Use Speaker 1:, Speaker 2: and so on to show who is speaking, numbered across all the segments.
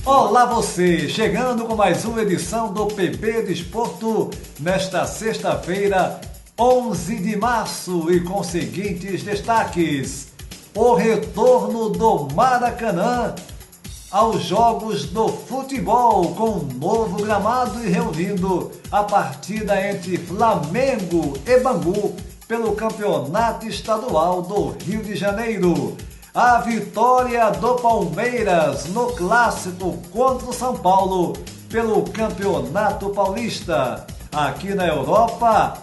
Speaker 1: Olá você, chegando com mais uma edição do PB Desporto nesta sexta-feira, 11 de março e com os seguintes destaques: o retorno do Maracanã aos jogos do futebol com um novo gramado e reunindo a partida entre Flamengo e Bangu pelo Campeonato Estadual do Rio de Janeiro. A vitória do Palmeiras no clássico contra o São Paulo pelo Campeonato Paulista. Aqui na Europa,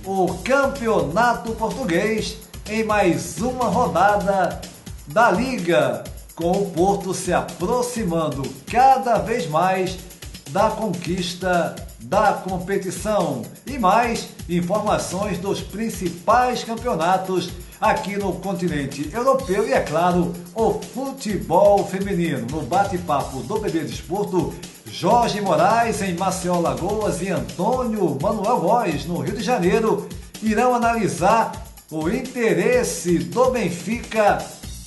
Speaker 1: o Campeonato Português em mais uma rodada da Liga, com o Porto se aproximando cada vez mais da conquista da competição. E mais informações dos principais campeonatos aqui no continente europeu e, é claro, o futebol feminino. No bate-papo do PB Desporto, Jorge Moraes em Maceió, Alagoas e Antônio Manuel Góes no Rio de Janeiro irão analisar o interesse do Benfica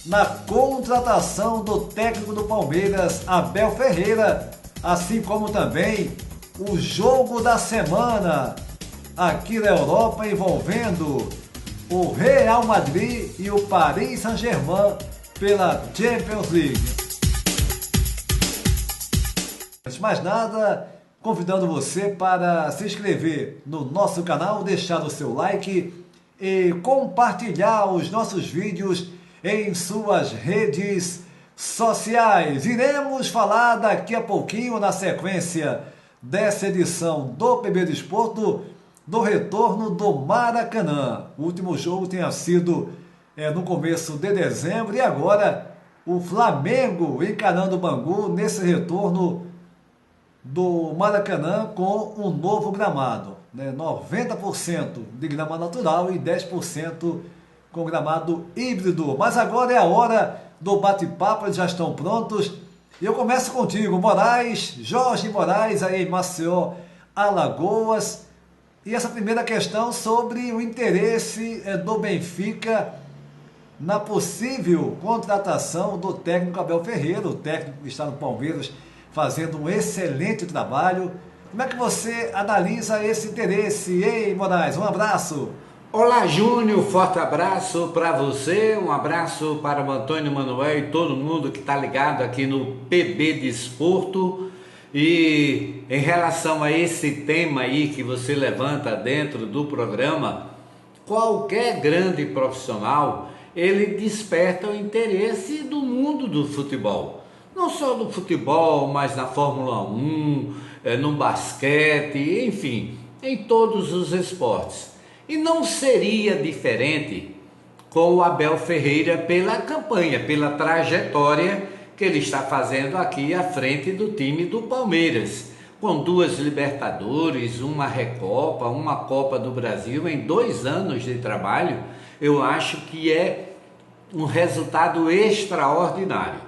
Speaker 1: na contratação do técnico do Palmeiras, Abel Ferreira, assim como também o jogo da semana aqui na Europa envolvendo o Real Madrid e o Paris Saint-Germain pela Champions League. Antes de mais nada, convidando você para se inscrever no nosso canal, deixar o seu like e compartilhar os nossos vídeos em suas redes sociais. Iremos falar daqui a pouquinho, na sequência dessa edição do PB Desporto, do retorno do Maracanã. O último jogo tinha sido no começo de dezembro e agora o Flamengo encarando o Bangu nesse retorno do Maracanã com um novo gramado, 90% de gramado natural e 10% com gramado híbrido. Mas agora é a hora do bate-papo, eles já estão prontos. E eu começo contigo, Moraes, Jorge Moraes, aí em Maceió, Alagoas. E essa primeira questão sobre o interesse do Benfica na possível contratação do técnico Abel Ferreira, o técnico que está no Palmeiras fazendo um excelente trabalho. Como é que você analisa esse interesse? Ei, Moraes, um abraço.
Speaker 2: Olá, Júnior, forte abraço para você, um abraço para o Antônio Manuel e todo mundo que está ligado aqui no PB Desporto. E em relação a esse tema aí que você levanta dentro do programa, qualquer grande profissional, ele desperta o interesse do mundo do futebol. Não só do futebol, mas na Fórmula 1, no basquete, enfim, em todos os esportes. E não seria diferente com o Abel Ferreira pela campanha, pela trajetória que ele está fazendo aqui à frente do time do Palmeiras, com 2 Libertadores, uma Recopa, uma Copa do Brasil em 2 anos de trabalho. Eu acho que é um resultado extraordinário.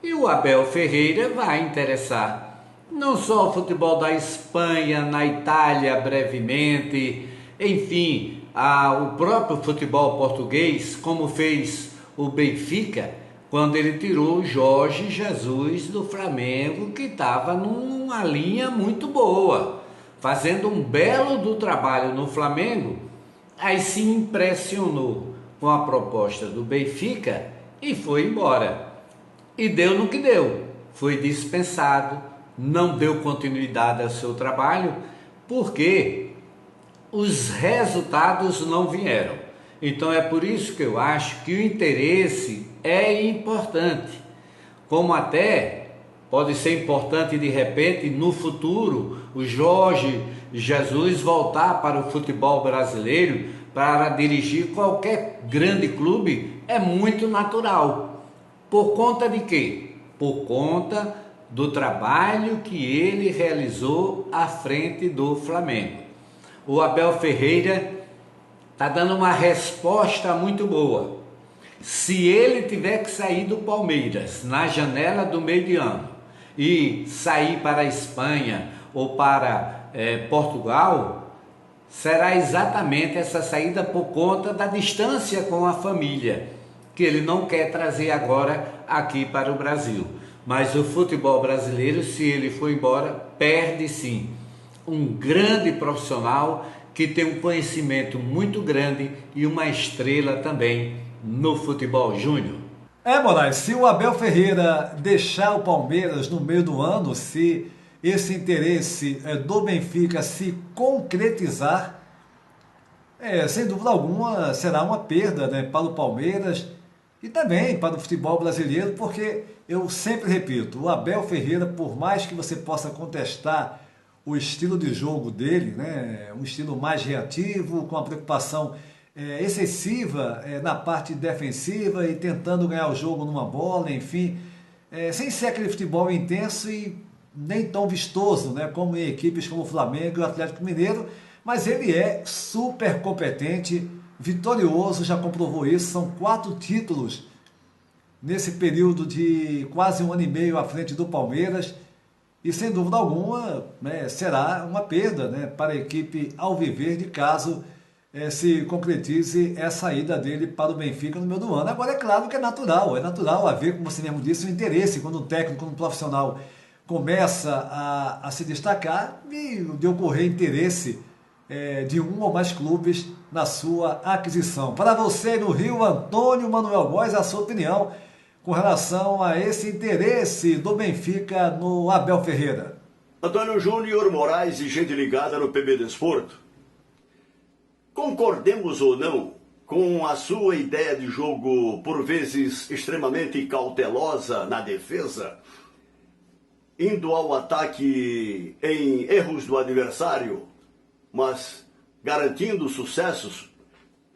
Speaker 2: E o Abel Ferreira vai interessar não só o futebol da Espanha, na Itália brevemente, enfim, o próprio futebol português, como fez o Benfica, quando ele tirou o Jorge Jesus do Flamengo, que estava numa linha muito boa, fazendo um belo do trabalho no Flamengo, aí se impressionou com a proposta do Benfica e foi embora. E deu no que deu, foi dispensado, não deu continuidade ao seu trabalho, porque os resultados não vieram. Então é por isso que eu acho que o interesse é importante, como até pode ser importante de repente no futuro o Jorge Jesus voltar para o futebol brasileiro para dirigir qualquer grande clube, é muito natural. Por conta de quê? Por conta do trabalho que ele realizou à frente do Flamengo. O Abel Ferreira está dando uma resposta muito boa. Se ele tiver que sair do Palmeiras na janela do meio de ano e sair para a Espanha ou para Portugal, será exatamente essa saída por conta da distância com a família, que ele não quer trazer agora aqui para o Brasil. Mas o futebol brasileiro, se ele for embora, perde sim um grande profissional que tem um conhecimento muito grande e uma estrela também no futebol júnior.
Speaker 1: Moraes, se o Abel Ferreira deixar o Palmeiras no meio do ano, se esse interesse do Benfica se concretizar, sem dúvida alguma será uma perda, né, para o Palmeiras e também para o futebol brasileiro, porque eu sempre repito, o Abel Ferreira, por mais que você possa contestar o estilo de jogo dele, né, um estilo mais reativo, com a preocupação excessiva na parte defensiva e tentando ganhar o jogo numa bola, enfim, sem ser aquele futebol intenso e nem tão vistoso, né, como em equipes como o Flamengo e o Atlético Mineiro, mas ele é super competente, vitorioso, já comprovou isso, são 4 títulos nesse período de quase 1 ano e meio à frente do Palmeiras, e sem dúvida alguma, né, será uma perda, né, para a equipe alviverde caso se concretize essa ida dele para o Benfica no meio do ano. Agora é claro que é natural haver, como você mesmo disse, um interesse quando um técnico, quando um profissional começa a se destacar e de ocorrer interesse de um ou mais clubes na sua aquisição. Para você no Rio, Antônio Manuel Góes, a sua opinião com relação a esse interesse do Benfica no Abel Ferreira.
Speaker 3: Antônio Júnior, Moraes e gente ligada no PB Desporto. Concordemos ou não com a sua ideia de jogo, por vezes extremamente cautelosa na defesa, indo ao ataque em erros do adversário, mas garantindo sucessos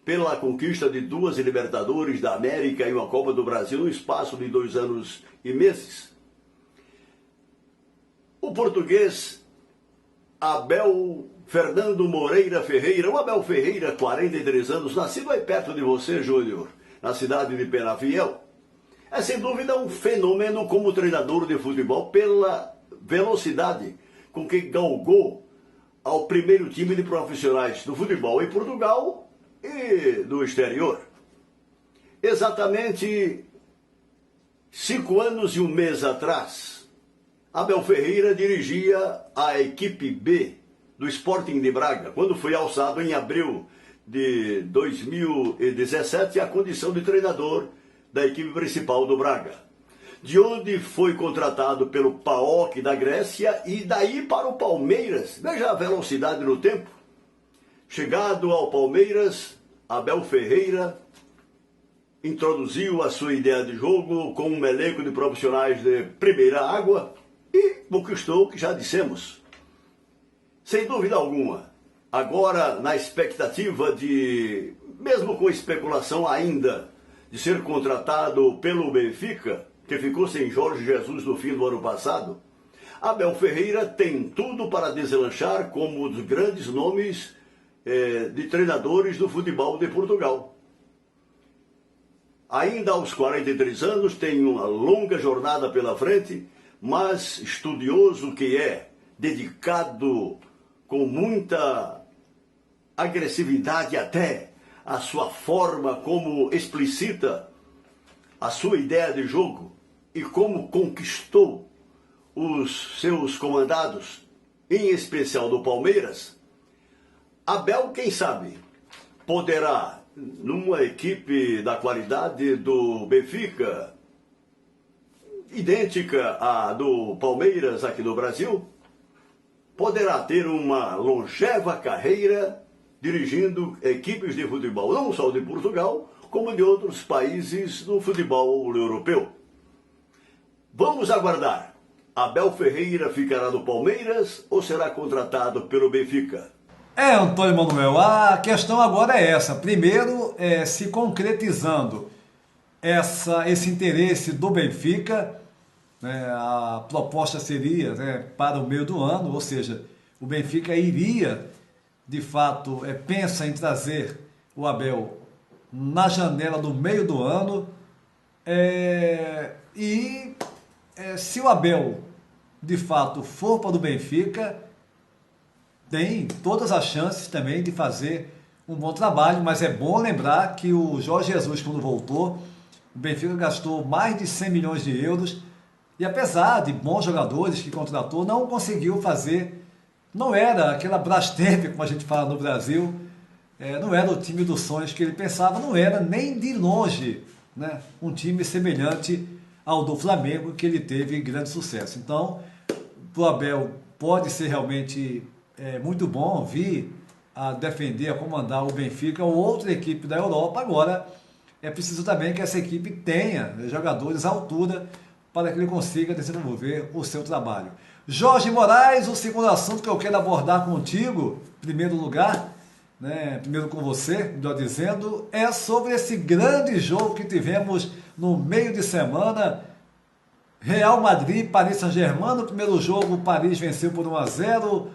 Speaker 3: pela conquista de 2 Libertadores da América e uma Copa do Brasil no espaço de 2 anos e meses. O português Abel Fernando Moreira Ferreira, o Abel Ferreira, 43 anos, nascido aí perto de você, Júnior, na cidade de Penafiel, é sem dúvida um fenômeno como treinador de futebol pela velocidade com que galgou ao primeiro time de profissionais do futebol em Portugal e do exterior. Exatamente 5 anos e 1 mês atrás, Abel Ferreira dirigia a equipe B do Sporting de Braga, quando foi alçado em abril de 2017 à condição de treinador da equipe principal do Braga, de onde foi contratado pelo PAOK da Grécia e daí para o Palmeiras. Veja a velocidade no tempo. Chegado ao Palmeiras, Abel Ferreira introduziu a sua ideia de jogo com um elenco de profissionais de primeira água e conquistou o que já dissemos. Sem dúvida alguma, agora na expectativa de, mesmo com especulação ainda, de ser contratado pelo Benfica, que ficou sem Jorge Jesus no fim do ano passado, Abel Ferreira tem tudo para deslanchar como um dos grandes nomes de treinadores do futebol de Portugal. Ainda aos 43 anos, tem uma longa jornada pela frente, mas estudioso que é, dedicado com muita agressividade até a sua forma como explicita a sua ideia de jogo e como conquistou os seus comandados, em especial do Palmeiras, Abel, quem sabe, poderá, numa equipe da qualidade do Benfica, idêntica à do Palmeiras aqui no Brasil, poderá ter uma longeva carreira dirigindo equipes de futebol, não só de Portugal, como de outros países do futebol europeu. Vamos aguardar. Abel Ferreira ficará no Palmeiras ou será contratado pelo Benfica?
Speaker 1: Antônio Manuel, a questão agora é essa. Primeiro, se concretizando esse interesse do Benfica, né, a proposta seria, né, para o meio do ano, ou seja, o Benfica iria, de fato, pensa em trazer o Abel na janela do meio do ano, se o Abel, de fato, for para o Benfica, tem todas as chances também de fazer um bom trabalho, mas é bom lembrar que o Jorge Jesus, quando voltou, o Benfica gastou mais de 100 milhões de euros E apesar de bons jogadores que contratou, não conseguiu fazer, não era aquela Brastemp, como a gente fala no Brasil, não era o time dos sonhos que ele pensava, não era nem de longe, né, um time semelhante ao do Flamengo, que ele teve grande sucesso. Então, o Abel pode ser realmente muito bom vir a defender, a comandar o Benfica ou outra equipe da Europa. Agora, é preciso também que essa equipe tenha jogadores à altura para que ele consiga desenvolver o seu trabalho. Jorge Moraes, o segundo assunto que eu quero abordar contigo, em primeiro lugar, né, primeiro com você, melhor dizendo, é sobre esse grande jogo que tivemos no meio de semana. Real Madrid, Paris Saint-Germain. No primeiro jogo, o Paris venceu por 1-0.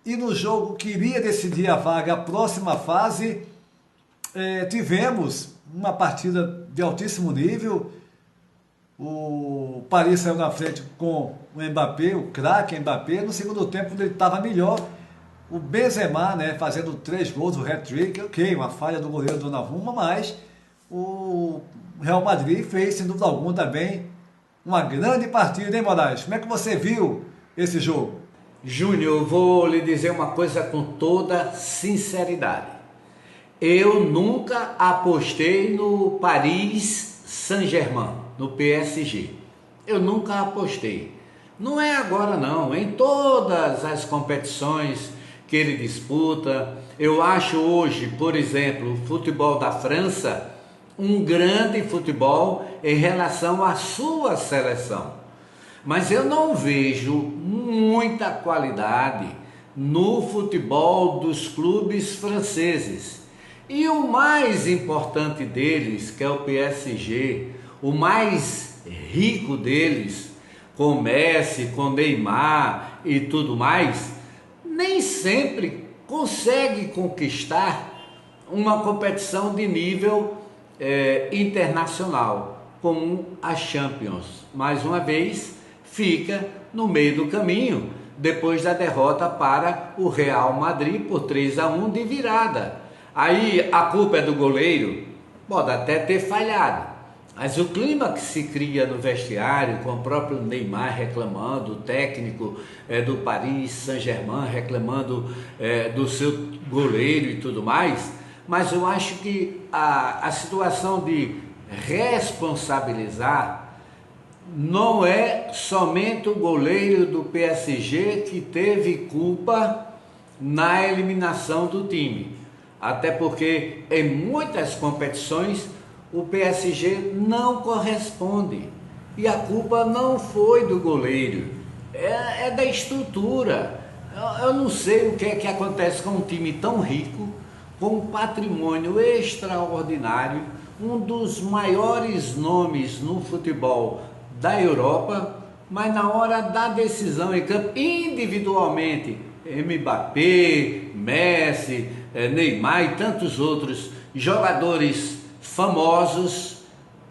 Speaker 1: E no jogo que iria decidir a vaga, a próxima fase, tivemos uma partida de altíssimo nível. O Paris saiu na frente com o Mbappé, o craque Mbappé. No segundo tempo, ele estava melhor. O Benzema, né, fazendo 3 gols, o hat-trick, ok, uma falha do goleiro Donnarumma, mas o Real Madrid fez, sem dúvida alguma, também uma grande partida, hein, Moraes? Como é que você viu esse jogo?
Speaker 2: Júnior, eu vou lhe dizer uma coisa com toda sinceridade. Eu nunca apostei no Paris Saint-Germain, no PSG. Eu nunca apostei. Não é agora não, em todas as competições que ele disputa. Eu acho hoje, por exemplo, o futebol da França um grande futebol em relação à sua seleção. Mas eu não vejo muita qualidade no futebol dos clubes franceses. E o mais importante deles, que é o PSG, o mais rico deles, com Messi, com Neymar e tudo mais, nem sempre consegue conquistar uma competição de nível internacional, como a Champions. Mais uma vez, fica no meio do caminho, depois da derrota para o Real Madrid por 3-1 de virada. Aí a culpa é do goleiro? Pode até ter falhado, mas o clima que se cria no vestiário, com o próprio Neymar reclamando, o técnico do Paris Saint-Germain reclamando do seu goleiro e tudo mais, mas eu acho que a situação de responsabilizar não é somente o goleiro do PSG que teve culpa na eliminação do time. Até porque em muitas competições o PSG não corresponde. E a culpa não foi do goleiro, é da estrutura. Eu não sei o que é que acontece com um time tão rico, com um patrimônio extraordinário, um dos maiores nomes no futebol da Europa, mas na hora da decisão em campo, individualmente, Mbappé, Messi, Neymar e tantos outros jogadores famosos,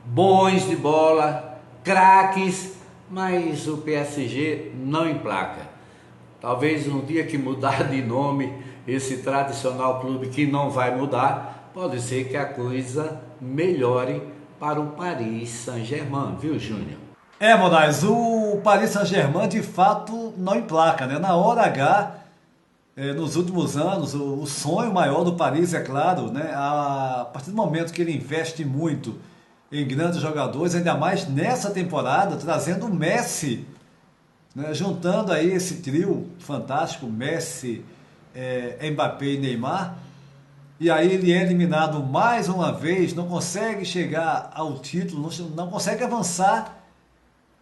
Speaker 2: bons de bola, craques, mas o PSG não emplaca. Talvez no dia que mudar de nome esse tradicional clube, que não vai mudar, pode ser que a coisa melhore para o Paris Saint-Germain, viu, Júnior?
Speaker 1: Moraes, o Paris Saint-Germain de fato não emplaca, né? Na hora H, nos últimos anos, o sonho maior do Paris, é claro, né? A partir do momento que ele investe muito em grandes jogadores, ainda mais nessa temporada, trazendo o Messi, né? Juntando aí esse trio fantástico, Messi, Mbappé e Neymar, e aí ele é eliminado mais uma vez, não consegue chegar ao título, não consegue avançar,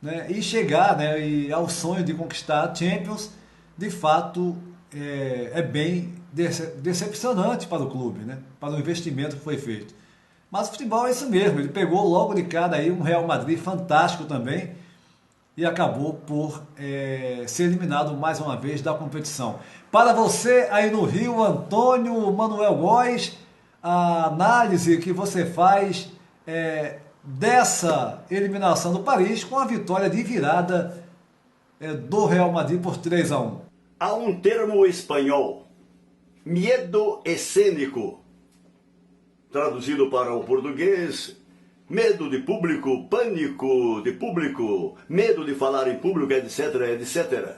Speaker 1: né, e chegar, né, ao sonho de conquistar a Champions. De fato, é bem decepcionante para o clube, né, para o investimento que foi feito. Mas o futebol é isso mesmo, ele pegou logo de cara aí um Real Madrid fantástico também e acabou por ser eliminado mais uma vez da competição. Para você aí no Rio, Antônio Manuel Góes, a análise que você faz dessa eliminação do Paris com a vitória de virada do Real Madrid por 3-1.
Speaker 3: Há um termo espanhol, medo escênico, traduzido para o português, medo de público, pânico de público, medo de falar em público, etc, etc,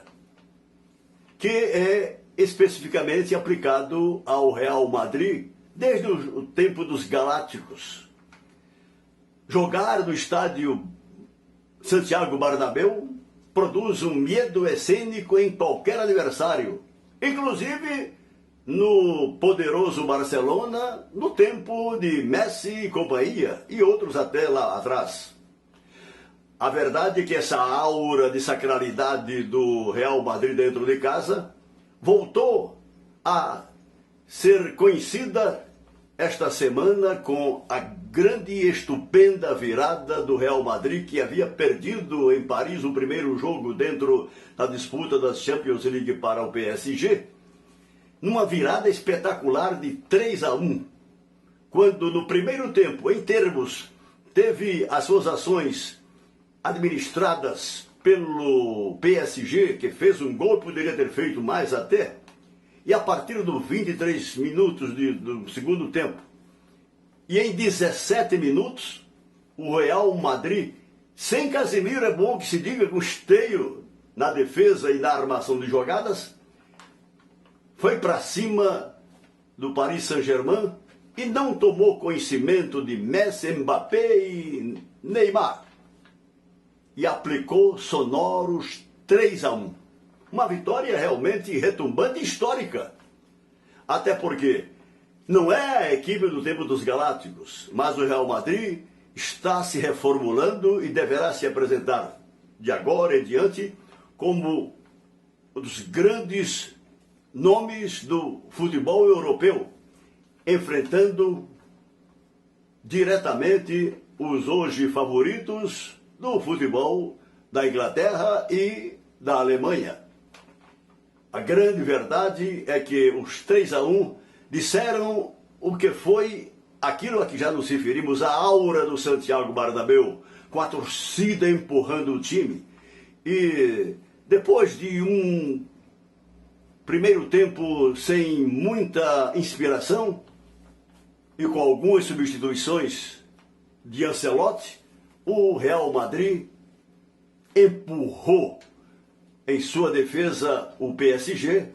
Speaker 3: que é especificamente aplicado ao Real Madrid desde o tempo dos Galácticos. Jogar no estádio Santiago Bernabéu produz um medo escênico em qualquer adversário, inclusive no poderoso Barcelona, no tempo de Messi e companhia, e outros até lá atrás. A verdade é que essa aura de sacralidade do Real Madrid dentro de casa voltou a ser conhecida esta semana com a grande e estupenda virada do Real Madrid, que havia perdido em Paris o primeiro jogo dentro da disputa da Champions League para o PSG, numa virada espetacular de 3-1, quando no primeiro tempo, em termos, teve as suas ações administradas pelo PSG, que fez um gol, poderia ter feito mais até, e a partir dos 23 minutos do segundo tempo, e em 17 minutos, o Real Madrid, sem Casemiro, é bom que se diga, com esteio na defesa e na armação de jogadas, foi para cima do Paris Saint-Germain e não tomou conhecimento de Messi, Mbappé e Neymar. E aplicou sonoros 3-1. Uma vitória realmente retumbante e histórica. Até porque não é a equipe do tempo dos Galácticos, mas o Real Madrid está se reformulando e deverá se apresentar de agora em diante como um dos grandes nomes do futebol europeu, enfrentando diretamente os hoje favoritos do futebol da Inglaterra e da Alemanha. A grande verdade é que os 3-1 disseram o que foi aquilo a que já nos referimos, a aura do Santiago Bernabéu, com a torcida empurrando o time. E depois de um primeiro tempo sem muita inspiração e com algumas substituições de Ancelotti, o Real Madrid empurrou em sua defesa o PSG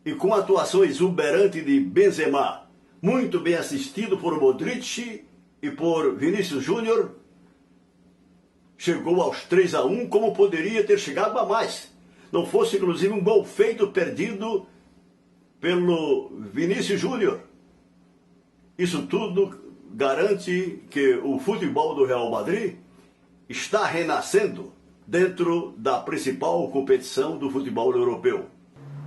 Speaker 3: e com a atuação exuberante de Benzema, muito bem assistido por Modric e por Vinícius Júnior, chegou aos 3-1 como poderia ter chegado a mais. Não fosse inclusive um gol feito perdido pelo Vinícius Júnior. Isso tudo garante que o futebol do Real Madrid está renascendo dentro da principal competição do futebol europeu.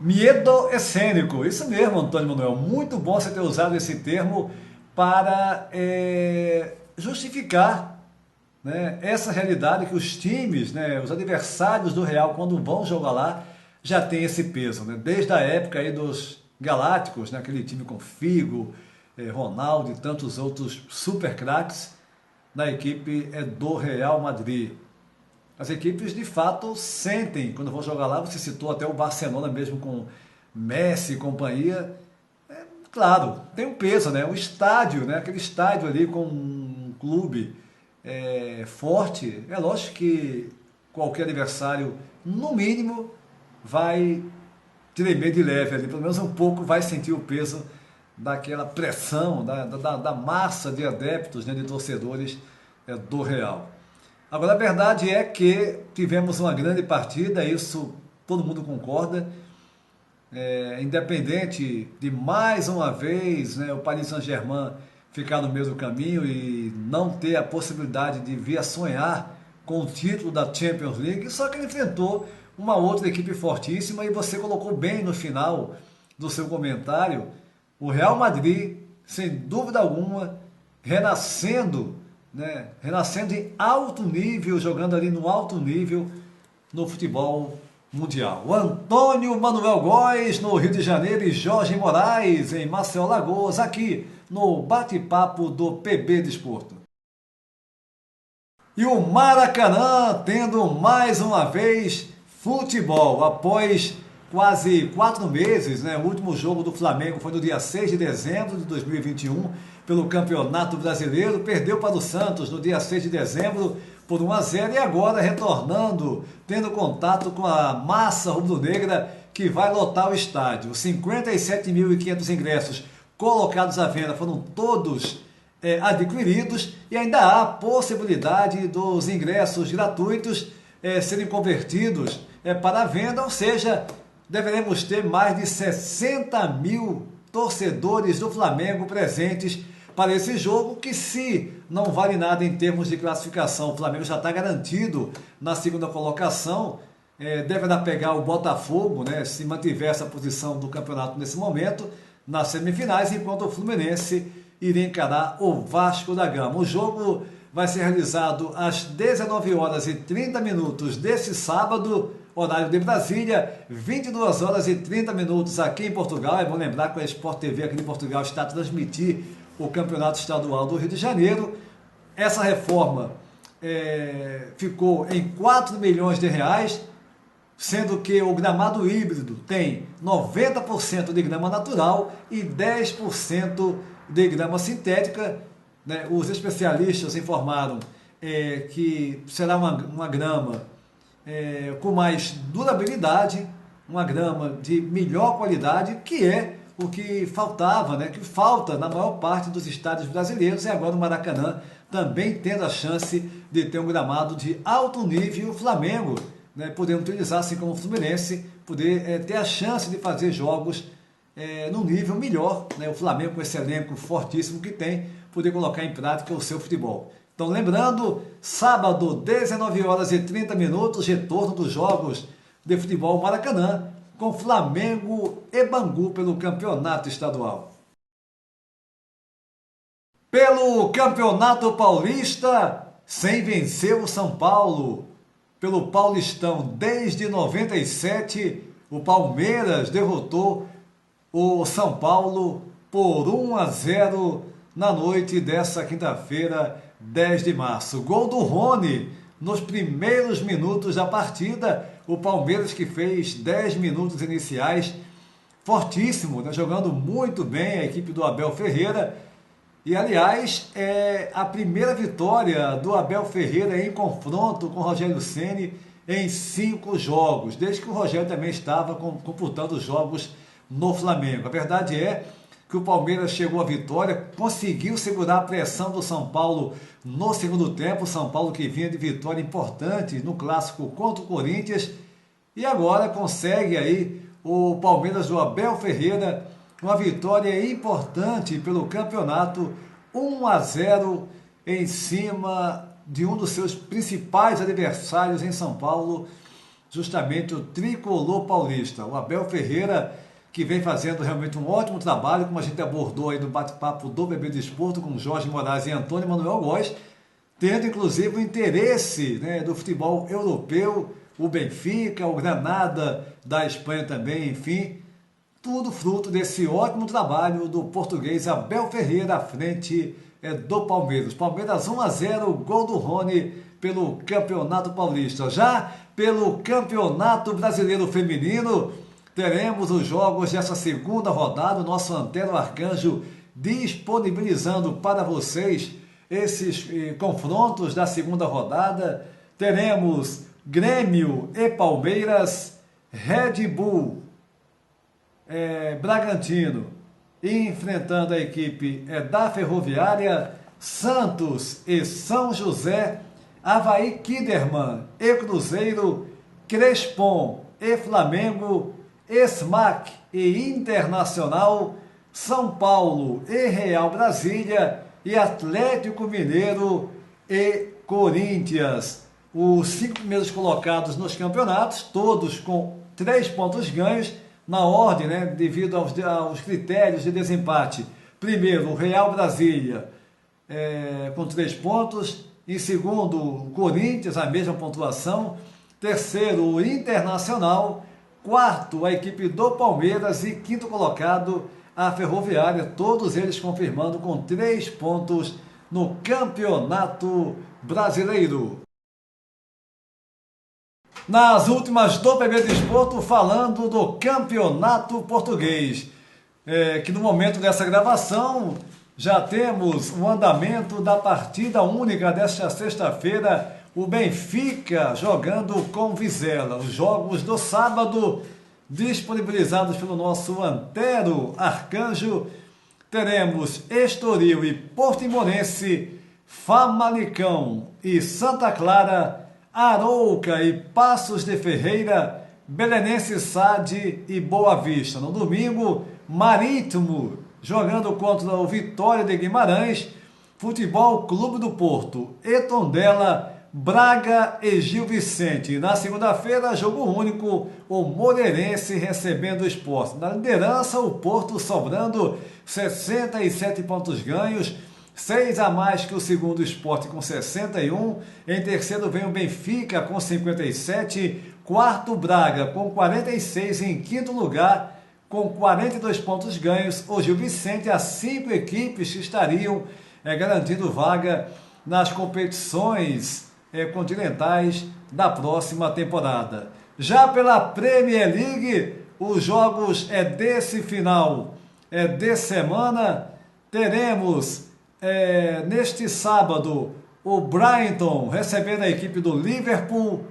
Speaker 1: Medo escênico, isso mesmo, Antônio Manuel. Muito bom você ter usado esse termo para justificar, né, essa realidade que os times, né, os adversários do Real, quando vão jogar lá, já tem esse peso, né? Desde a época aí dos Galácticos, né, aquele time com Figo, Ronaldo e tantos outros super craques da equipe do Real Madrid. As equipes de fato sentem quando vão jogar lá. Você citou até o Barcelona mesmo com Messi e companhia. Claro, tem um peso, né? O estádio, né? Aquele estádio ali com um clube forte. É lógico que qualquer adversário, no mínimo, vai tremer de leve ali. Pelo menos um pouco vai sentir o peso daquela pressão, da massa de adeptos, né, de torcedores do Real. Agora, a verdade é que tivemos uma grande partida, isso todo mundo concorda, independente de mais uma vez, né, o Paris Saint-Germain ficar no mesmo caminho e não ter a possibilidade de vir a sonhar com o título da Champions League, só que ele enfrentou uma outra equipe fortíssima e você colocou bem no final do seu comentário, o Real Madrid, sem dúvida alguma, renascendo, né? Renascendo em alto nível, jogando ali no alto nível no futebol mundial. O Antônio Manuel Góes no Rio de Janeiro e Jorge Moraes em Maceió, Alagoas, aqui no bate-papo do PB Desporto. E o Maracanã tendo mais uma vez futebol após quase 4 meses, né? O último jogo do Flamengo foi no dia 6 de dezembro de 2021, pelo Campeonato Brasileiro, perdeu para o Santos no dia 6 de dezembro por 1-0 e agora retornando, tendo contato com a massa rubro-negra que vai lotar o estádio. 57.500 ingressos colocados à venda foram todos adquiridos e ainda há possibilidade dos ingressos gratuitos serem convertidos para a venda, ou seja, deveremos ter mais de 60 mil torcedores do Flamengo presentes para esse jogo, que se não vale nada em termos de classificação, o Flamengo já está garantido na segunda colocação, deverá pegar o Botafogo, né, se mantiver essa posição do campeonato nesse momento, nas semifinais, enquanto o Fluminense iria encarar o Vasco da Gama. O jogo vai ser realizado às 19h30 desse sábado, horário de Brasília, 22h30 aqui em Portugal. É bom lembrar que a Sport TV aqui em Portugal está a transmitir o Campeonato Estadual do Rio de Janeiro. Essa reforma ficou em 4 milhões de reais, sendo que o gramado híbrido tem 90% de grama natural e 10% de grama sintética, né? Os especialistas informaram que será uma grama com mais durabilidade, uma grama de melhor qualidade, que é o que faltava, né? Que falta na maior parte dos estádios brasileiros, e agora o Maracanã também tendo a chance de ter um gramado de alto nível, e o Flamengo, né, podendo utilizar, assim como o Fluminense, poder ter a chance de fazer jogos num nível melhor, né? O Flamengo, com esse elenco fortíssimo que tem, poder colocar em prática o seu futebol. Então, lembrando, sábado, 19h30, retorno dos jogos de futebol Maracanã, com Flamengo e Bangu pelo Campeonato Estadual. Pelo Campeonato Paulista, sem vencer o São Paulo. Pelo Paulistão, desde 97, o Palmeiras derrotou o São Paulo por 1-0 na noite dessa quinta-feira, 10 de março. Gol do Rony nos primeiros minutos da partida. O Palmeiras, que fez 10 minutos iniciais, fortíssimo, né? Jogando muito bem a equipe do Abel Ferreira. E, aliás, é a primeira vitória do Abel Ferreira em confronto com o Rogério Ceni em 5 jogos, desde que o Rogério também estava computando os jogos no Flamengo. A verdade é que o Palmeiras chegou à vitória, conseguiu segurar a pressão do São Paulo no segundo tempo. O São Paulo, que vinha de vitória importante no clássico contra o Corinthians, e agora consegue aí o Palmeiras do Abel Ferreira uma vitória importante pelo campeonato, 1-0 em cima de um dos seus principais adversários em São Paulo, justamente o tricolor paulista. O Abel Ferreira, que vem fazendo realmente um ótimo trabalho, como a gente abordou aí no bate-papo do PB Desporto com Jorge Moraes e Antônio Manuel Góes, tendo inclusive o interesse, né, do futebol europeu, o Benfica, o Granada da Espanha também, enfim, tudo fruto desse ótimo trabalho do português Abel Ferreira à frente do Palmeiras. Palmeiras 1-0, gol do Rony pelo Campeonato Paulista. Já pelo Campeonato Brasileiro Feminino, teremos os jogos dessa segunda rodada. O nosso Antero Arcanjo disponibilizando para vocês esses confrontos da segunda rodada. Teremos Grêmio e Palmeiras, Red Bull Bragantino enfrentando a equipe da Ferroviária, Santos e São José, Avaí Kinderman e Cruzeiro, Crespon e Flamengo, SMAC e Internacional, São Paulo e Real Brasília e Atlético Mineiro e Corinthians. Os 5 primeiros colocados nos campeonatos, todos com 3 pontos ganhos, na ordem, né, devido aos critérios de desempate. Primeiro, o Real Brasília com 3 pontos. Em segundo, o Corinthians, a mesma pontuação. Terceiro, o Internacional. Quarto, a equipe do Palmeiras. E quinto colocado, a Ferroviária. Todos eles confirmando com 3 pontos no Campeonato Brasileiro. Nas últimas do PB Desporto, falando do Campeonato Português, que no momento dessa gravação já temos o andamento da partida única desta sexta-feira, o Benfica jogando com Vizela. Os jogos do sábado, disponibilizados pelo nosso Antero Arcanjo, teremos Estoril e Portimonense, Famalicão e Santa Clara, Arouca e Passos de Ferreira, Belenense SAD e Boa Vista. No domingo, Marítimo jogando contra o Vitória de Guimarães, Futebol Clube do Porto e Tondela, Braga e Gil Vicente. Na segunda-feira, jogo único, o Moreirense recebendo o Sport. Na liderança, o Porto sobrando 67 pontos ganhos, 6 a mais que o segundo Sport com 61. Em terceiro vem o Benfica com 57, quarto Braga com 46, em quinto lugar com 42 pontos ganhos, o Gil Vicente. As 5 equipes que estariam garantindo vaga nas competições continentais da próxima temporada. Já pela Premier League, os jogos desse final de semana, teremos neste sábado o Brighton recebendo a equipe do Liverpool,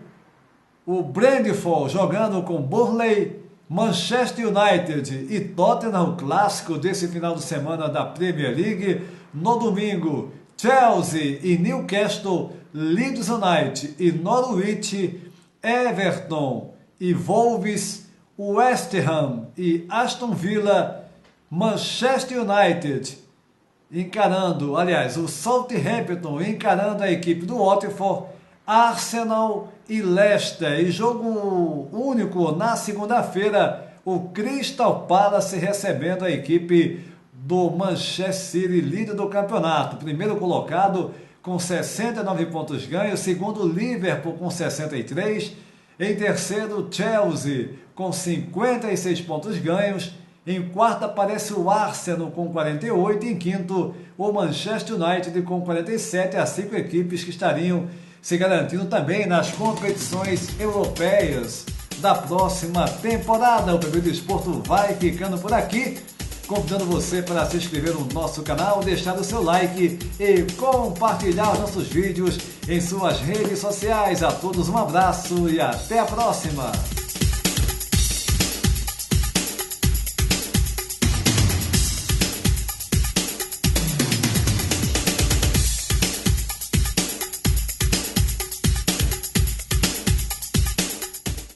Speaker 1: o Brentford jogando com Burnley, Manchester United e Tottenham, clássico desse final de semana da Premier League. No domingo, Chelsea e Newcastle, Leeds United e Norwich, Everton e Wolves, West Ham e Aston Villa, Manchester United encarando, o Southampton encarando a equipe do Watford, Arsenal e Leicester. E jogo único na segunda-feira, o Crystal Palace recebendo a equipe do Manchester City, líder do campeonato. Primeiro colocado com 69 pontos ganhos, segundo Liverpool com 63, em terceiro Chelsea com 56 pontos ganhos, em quarto aparece o Arsenal com 48, em quinto o Manchester United com 47, as 5 equipes que estariam se garantindo também nas competições europeias da próxima temporada. O PB Desporto vai ficando por aqui, convidando você para se inscrever no nosso canal, deixar o seu like e compartilhar os nossos vídeos em suas redes sociais. A todos um abraço e até a próxima!